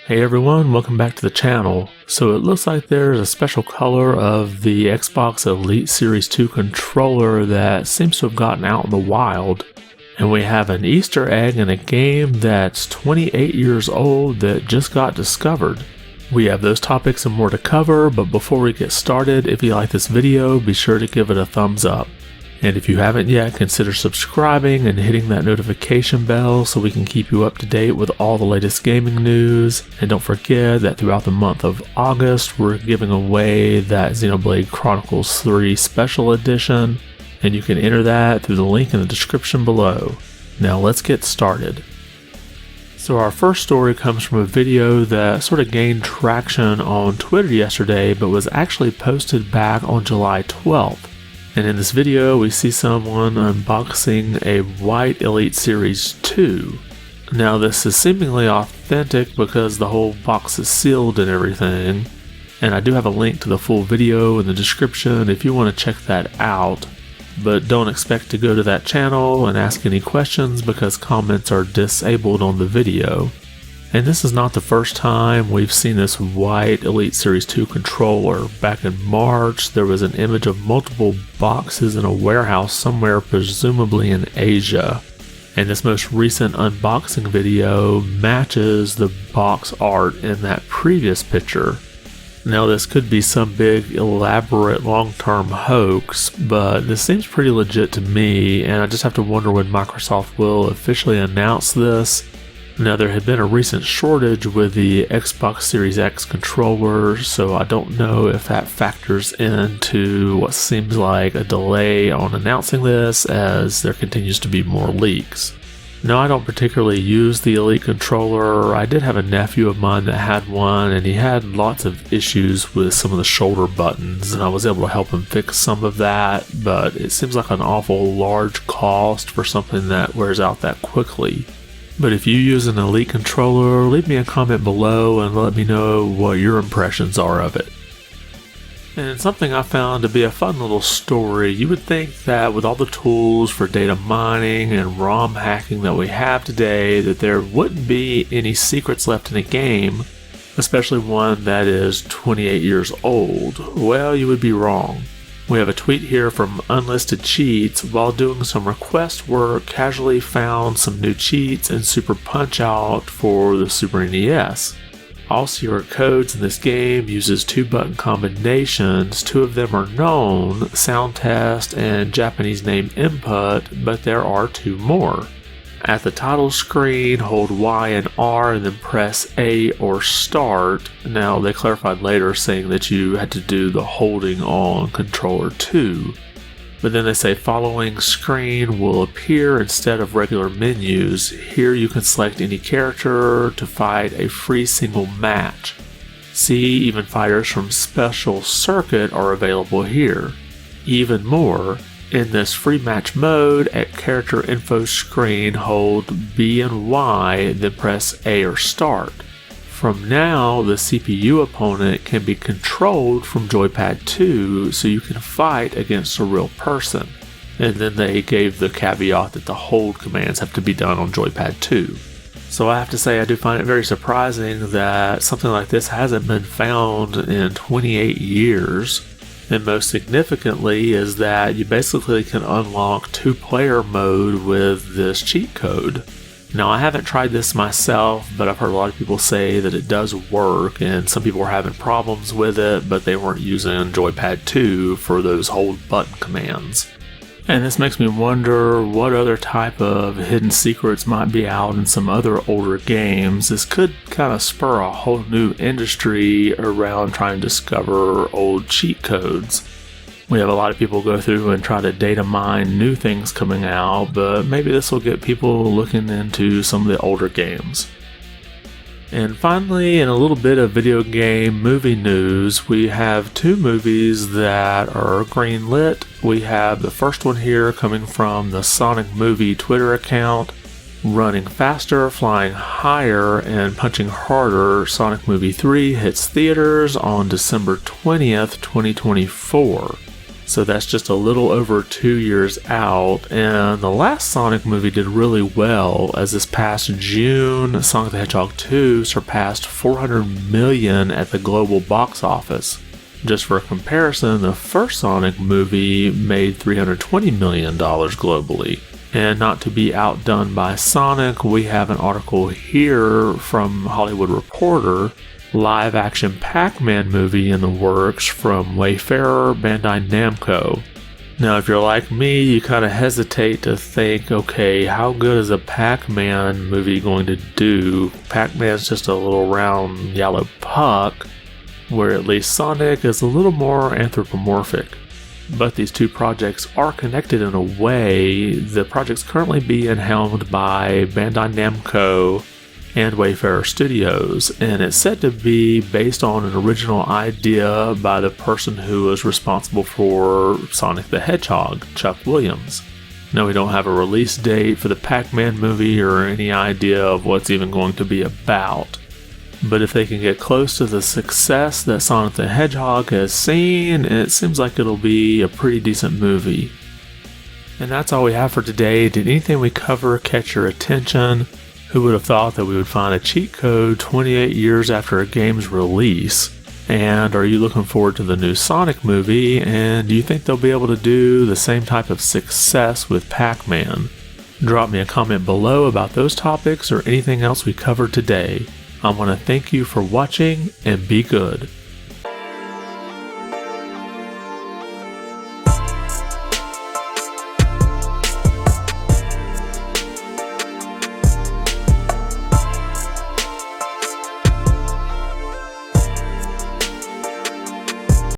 Hey everyone, welcome back to the channel. So it looks like there's a special color of the Xbox Elite Series 2 controller that seems to have gotten out in the wild. And we have an Easter egg in a game that's 28 years old that just got discovered. We have those topics and more to cover, but before we get started, if you like this video, be sure to give it a thumbs up. And if you haven't yet, consider subscribing and hitting that notification bell so we can keep you up to date with all the latest gaming news. And don't forget that throughout the month of August, we're giving away that Xenoblade Chronicles 3 Special Edition, and you can enter that through the link in the description below. Now let's get started. So our first story comes from a video that sort of gained traction on Twitter yesterday, but was actually posted back on July 12th. And in this video, we see someone unboxing a white Elite Series 2. Now this is seemingly authentic because the whole box is sealed and everything. And I do have a link to the full video in the description if you want to check that out. But don't expect to go to that channel and ask any questions because comments are disabled on the video. And this is not the first time we've seen this white Elite Series 2 controller. Back in March, there was an image of multiple boxes in a warehouse somewhere, presumably in Asia. And this most recent unboxing video matches the box art in that previous picture. Now this could be some big, elaborate, long-term hoax, but this seems pretty legit to me, and I just have to wonder when Microsoft will officially announce this. Now there had been a recent shortage with the Xbox Series X controller, so I don't know if that factors into what seems like a delay on announcing this as there continues to be more leaks. Now I don't particularly use the Elite controller. I did have a nephew of mine that had one and he had lots of issues with some of the shoulder buttons, and I was able to help him fix some of that, but it seems like an awful large cost for something that wears out that quickly. But if you use an Elite controller, leave me a comment below and let me know what your impressions are of it. And something I found to be a fun little story, you would think that with all the tools for data mining and ROM hacking that we have today, that there wouldn't be any secrets left in a game, especially one that is 28 years old. Well, you would be wrong. We have a tweet here from Unlisted Cheats. While doing some request work, casually found some new cheats in Super Punch-Out for the Super NES. All secret codes in this game uses 2-button combinations. 2 of them are known, Sound Test and Japanese Name Input, but there are 2 more. At the title screen, hold Y and R and then press A or Start. Now, they clarified later saying that you had to do the holding on controller 2. But then they say following screen will appear instead of regular menus. Here you can select any character to fight a free single match. See, even fighters from Special Circuit are available here. Even more, in this free match mode, at character info screen, hold B and Y, then press A or Start. From now, the CPU opponent can be controlled from Joypad 2, so you can fight against a real person. And then they gave the caveat that the hold commands have to be done on Joypad 2. So I have to say I do find it very surprising that something like this hasn't been found in 28 years. And most significantly is that you basically can unlock 2-player mode with this cheat code. Now I haven't tried this myself, but I've heard a lot of people say that it does work, and some people were having problems with it, but they weren't using Joypad 2 for those hold button commands. And this makes me wonder what other type of hidden secrets might be out in some other older games. This could kind of spur a whole new industry around trying to discover old cheat codes. We have a lot of people go through and try to data mine new things coming out, but maybe this will get people looking into some of the older games. And finally, in a little bit of video game movie news, we have 2 movies that are greenlit. We have the first one here coming from the Sonic Movie Twitter account, Running Faster, Flying Higher, and Punching Harder. Sonic Movie 3 hits theaters on December 20th, 2024. So that's just a little over 2 years out, and the last Sonic movie did really well, as this past June, Sonic the Hedgehog 2 surpassed $400 million at the global box office. Just for comparison, the first Sonic movie made $320 million globally. And not to be outdone by Sonic, we have an article here from Hollywood Reporter. Live-action Pac-Man movie in the works from Wayfarer Bandai Namco. Now, if you're like me, you kind of hesitate to think, okay, how good is a Pac-Man movie going to do? Pac-Man's just a little round yellow puck, where at least Sonic is a little more anthropomorphic. But these two projects are connected in a way. The project's currently being helmed by Bandai Namco and Wayfarer Studios, and it's said to be based on an original idea by the person who was responsible for Sonic the Hedgehog, Chuck Williams. Now, we don't have a release date for the Pac-Man movie or any idea of what's even going to be about. But if they can get close to the success that Sonic the Hedgehog has seen, it seems like it'll be a pretty decent movie. And that's all we have for today. Did anything we cover catch your attention? Who would have thought that we would find a cheat code 28 years after a game's release? And are you looking forward to the new Sonic movie? And do you think they'll be able to do the same type of success with Pac-Man? Drop me a comment below about those topics or anything else we covered today. I want to thank you for watching and be good.